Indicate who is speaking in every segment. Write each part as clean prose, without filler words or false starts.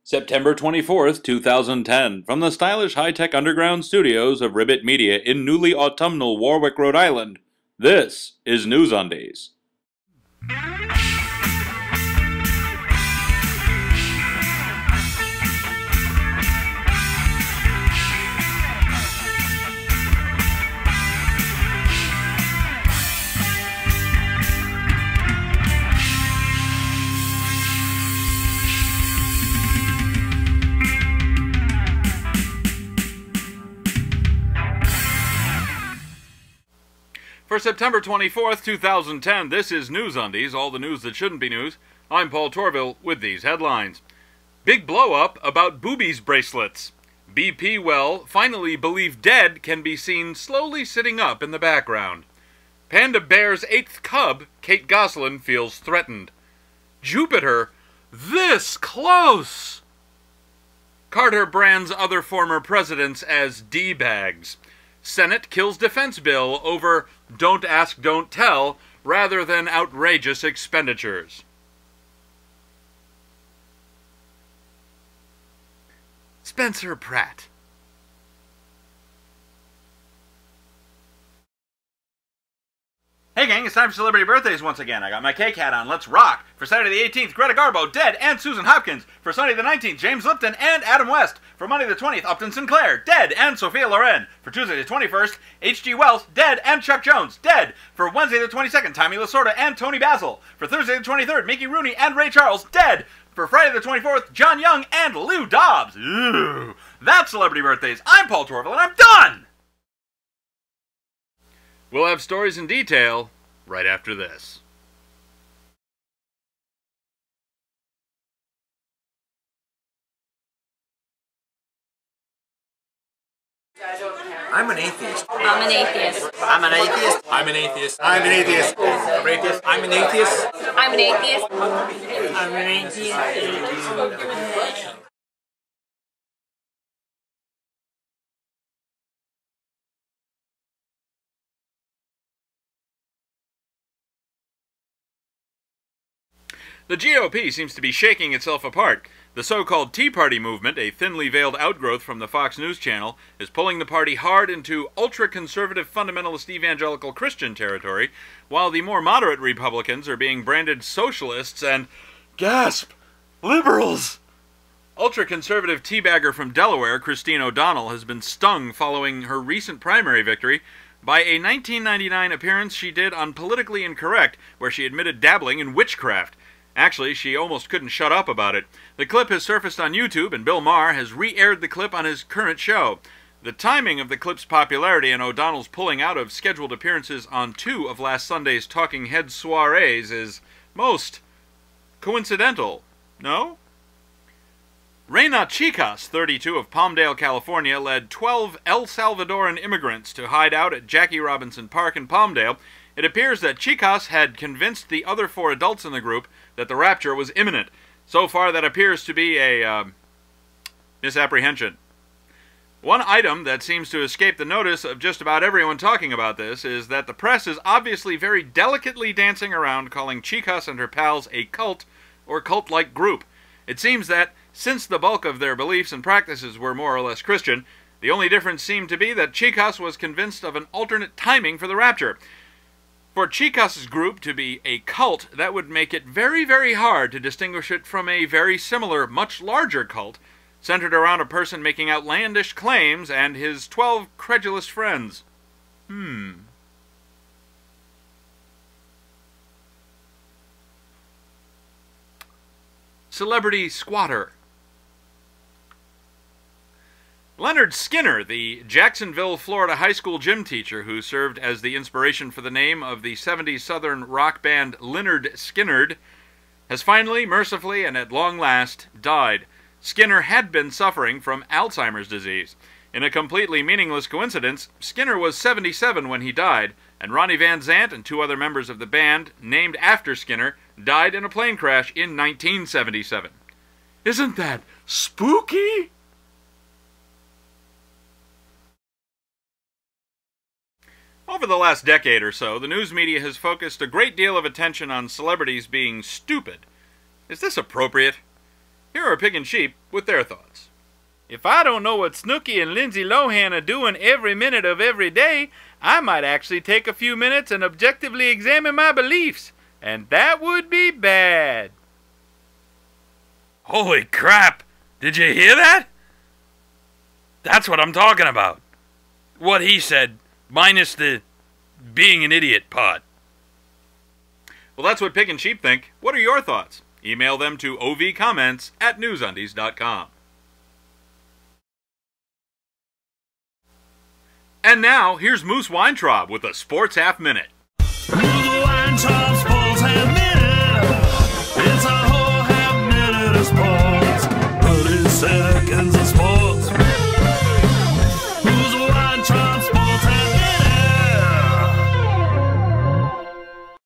Speaker 1: September 24th, 2010, from the stylish high-tech underground studios of Ribbit Media in newly autumnal Warwick, Rhode Island, this is NewsUndies.
Speaker 2: For September 24th, 2010, this is NewsUndies, all the news that shouldn't be news. I'm Paul Torville with these headlines. Big blow-up about boobies bracelets. BP well finally believed dead can be seen slowly sitting up in the background. Panda bear's 8th cub, Kate Gosselin, feels threatened. Jupiter, this close! Carter brands other former presidents as D-bags. Senate kills defense bill over don't ask, don't tell, rather than outrageous expenditures. Spencer Pratt.
Speaker 3: Hey gang, it's time for celebrity birthdays once again. I got my cake hat on, let's rock! For Saturday the 18th, Greta Garbo, dead, and Susan Hopkins. For Sunday the 19th, James Lipton and Adam West. For Monday the 20th, Upton Sinclair, dead, and Sophia Loren. For Tuesday the 21st, H.G. Wells, dead, and Chuck Jones, dead. For Wednesday the 22nd, Tommy Lasorda and Tony Basil. For Thursday the 23rd, Mickey Rooney and Ray Charles, dead. For Friday the 24th, John Young and Lou Dobbs. Ooh, that's celebrity birthdays. I'm Paul Torville, and I'm done!
Speaker 2: We'll have stories in detail right after this.
Speaker 4: I'm an atheist.
Speaker 5: I'm an atheist.
Speaker 4: I'm an atheist.
Speaker 6: I'm an atheist.
Speaker 4: I'm an atheist.
Speaker 6: I'm an atheist.
Speaker 5: I'm an atheist.
Speaker 4: I'm an atheist.
Speaker 2: The GOP seems to be shaking itself apart. The so-called Tea Party movement, a thinly veiled outgrowth from the Fox News channel, is pulling the party hard into ultra-conservative fundamentalist evangelical Christian territory, while the more moderate Republicans are being branded socialists and, gasp, liberals! Ultra-conservative teabagger from Delaware, Christine O'Donnell, has been stung following her recent primary victory by a 1999 appearance she did on Politically Incorrect, where she admitted dabbling in witchcraft. Actually, she almost couldn't shut up about it. The clip has surfaced on YouTube, and Bill Maher has re-aired the clip on his current show. The timing of the clip's popularity and O'Donnell's pulling out of scheduled appearances on 2 of last Sunday's Talking Head soirees is most coincidental, no? Reina Chicas, 32, of Palmdale, California, led 12 El Salvadoran immigrants to hide out at Jackie Robinson Park in Palmdale. It appears that Chicas had convinced the other 4 adults in the group that the rapture was imminent. So far, that appears to be a misapprehension. One item that seems to escape the notice of just about everyone talking about this is that the press is obviously very delicately dancing around calling Chicas and her pals a cult or cult-like group. It seems that, since the bulk of their beliefs and practices were more or less Christian, the only difference seemed to be that Chicas was convinced of an alternate timing for the rapture. For Chicas' group to be a cult, that would make it very, very hard to distinguish it from a very similar, much larger cult, centered around a person making outlandish claims and his 12 credulous friends. Celebrity squatter. Leonard Skinner, the Jacksonville, Florida high school gym teacher who served as the inspiration for the name of the 70s Southern rock band Lynyrd Skynyrd, has finally, mercifully, and at long last, died. Skinner had been suffering from Alzheimer's disease. In a completely meaningless coincidence, Skinner was 77 when he died, and Ronnie Van Zant and 2 other members of the band, named after Skinner, died in a plane crash in 1977. Isn't that spooky? Over the last decade or so, the news media has focused a great deal of attention on celebrities being stupid. Is this appropriate? Here are Pig and Sheep with their thoughts. If I don't know what Snooki and Lindsay Lohan are doing every minute of every day, I might actually take a few minutes and objectively examine my beliefs. And that would be bad.
Speaker 7: Holy crap! Did you hear that? That's what I'm talking about. What he said, minus the being an idiot part.
Speaker 2: Well, that's what Pig and Sheep think. What are your thoughts? Email them to ovcomments@newsundies.com. And now, here's Moose Weintraub with a Sports Half Minute.
Speaker 8: It's a whole half minute of sports. 30 seconds of sports. Who's a Weintraub Sports Half Minute?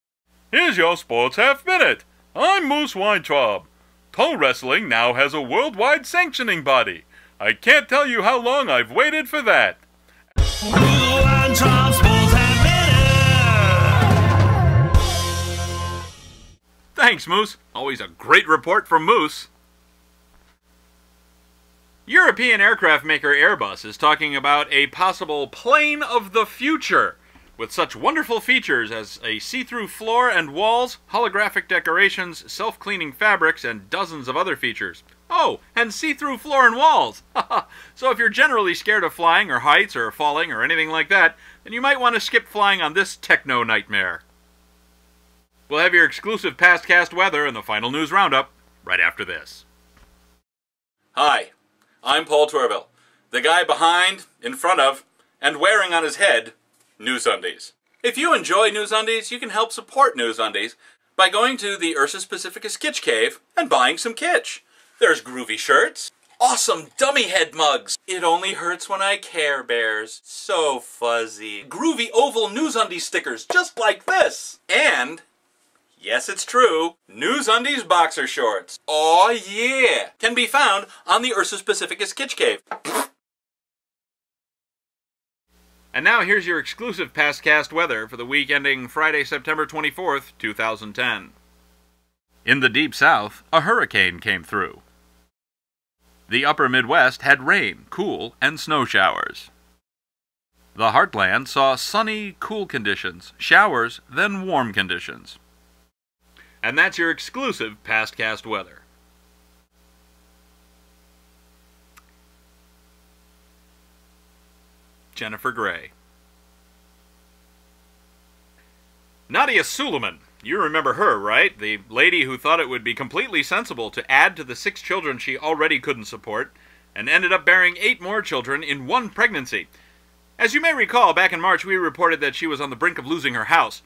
Speaker 2: Here's your Sports Half Minute. I'm Moose Weintraub. Toe wrestling now has a worldwide sanctioning body. I can't tell you how long I've waited for that.
Speaker 8: Who's a Weintraub Sports Half Minute?
Speaker 2: Thanks, Moose. Always a great report from Moose. European aircraft maker Airbus is talking about a possible plane of the future with such wonderful features as a see-through floor and walls, holographic decorations, self-cleaning fabrics, and dozens of other features. Oh, and see-through floor and walls! So if you're generally scared of flying or heights or falling or anything like that, then you might want to skip flying on this techno-nightmare. We'll have your exclusive past-cast weather and the final news roundup right after this.
Speaker 1: Hi, I'm Paul Torville, the guy behind, in front of, and wearing on his head NewsUndies. If you enjoy NewsUndies, you can help support NewsUndies by going to the Ursus Pacificus Kitsch Cave and buying some kitsch. There's groovy shirts, awesome dummy head mugs. It only hurts when I Care Bears. So fuzzy. Groovy oval NewsUndies stickers just like this. And, yes it's true, NewsUndies boxer shorts. Aw yeah! Can be found on the Ursus Pacificus Kitsch Cave.
Speaker 2: And now here's your exclusive past-cast weather for the week ending Friday, September 24th, 2010. In the Deep South, a hurricane came through. The upper Midwest had rain, cool, and snow showers. The Heartland saw sunny, cool conditions, showers, then warm conditions. And that's your exclusive past-cast weather. Jennifer Gray. Nadia Suleiman. You remember her, right? The lady who thought it would be completely sensible to add to the 6 children she already couldn't support, and ended up bearing 8 more children in one pregnancy. As you may recall, back in March we reported that she was on the brink of losing her house.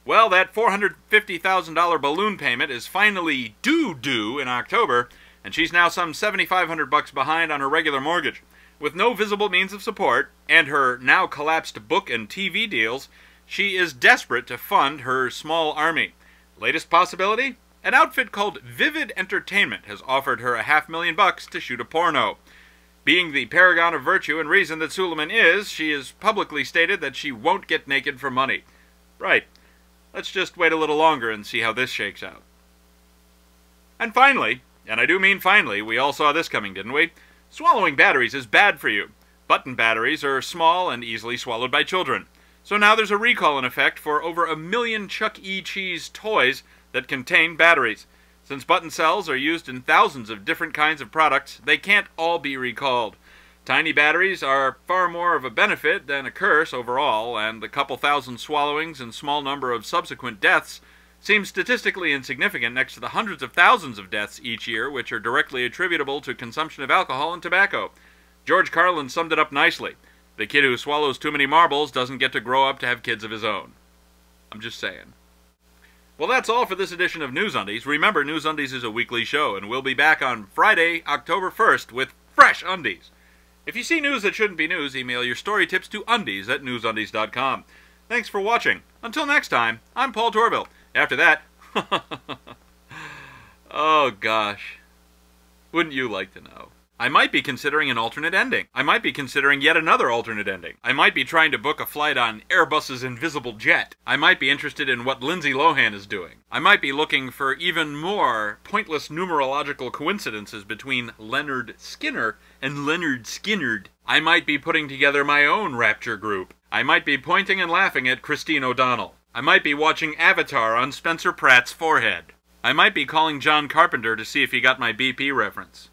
Speaker 2: Well, that $450,000 balloon payment is finally due in October, and she's now some $7,500 behind on her regular mortgage. With no visible means of support, and her now collapsed book and TV deals, she is desperate to fund her small army. Latest possibility? An outfit called Vivid Entertainment has offered her $500,000 to shoot a porno. Being the paragon of virtue and reason that Suleiman is, she has publicly stated that she won't get naked for money. Right. Let's just wait a little longer and see how this shakes out. And finally, and I do mean finally, we all saw this coming, didn't we? Swallowing batteries is bad for you. Button batteries are small and easily swallowed by children. So now there's a recall in effect for over 1 million Chuck E. Cheese toys that contain batteries. Since button cells are used in thousands of different kinds of products, they can't all be recalled. Tiny batteries are far more of a benefit than a curse overall, and the couple thousand swallowings and small number of subsequent deaths seem statistically insignificant next to the hundreds of thousands of deaths each year which are directly attributable to consumption of alcohol and tobacco. George Carlin summed it up nicely. The kid who swallows too many marbles doesn't get to grow up to have kids of his own. I'm just saying. Well, that's all for this edition of NewsUndies. Remember, NewsUndies is a weekly show, and we'll be back on Friday, October 1st with fresh undies. If you see news that shouldn't be news, email your story tips to undies@newsundies.com. Thanks for watching. Until next time, I'm Paul Torville. After that, oh gosh, wouldn't you like to know? I might be considering an alternate ending. I might be considering yet another alternate ending. I might be trying to book a flight on Airbus's Invisible Jet. I might be interested in what Lindsay Lohan is doing. I might be looking for even more pointless numerological coincidences between Leonard Skinner and Leonard Skinnerd. I might be putting together my own Rapture group. I might be pointing and laughing at Christine O'Donnell. I might be watching Avatar on Spencer Pratt's forehead. I might be calling John Carpenter to see if he got my BP reference.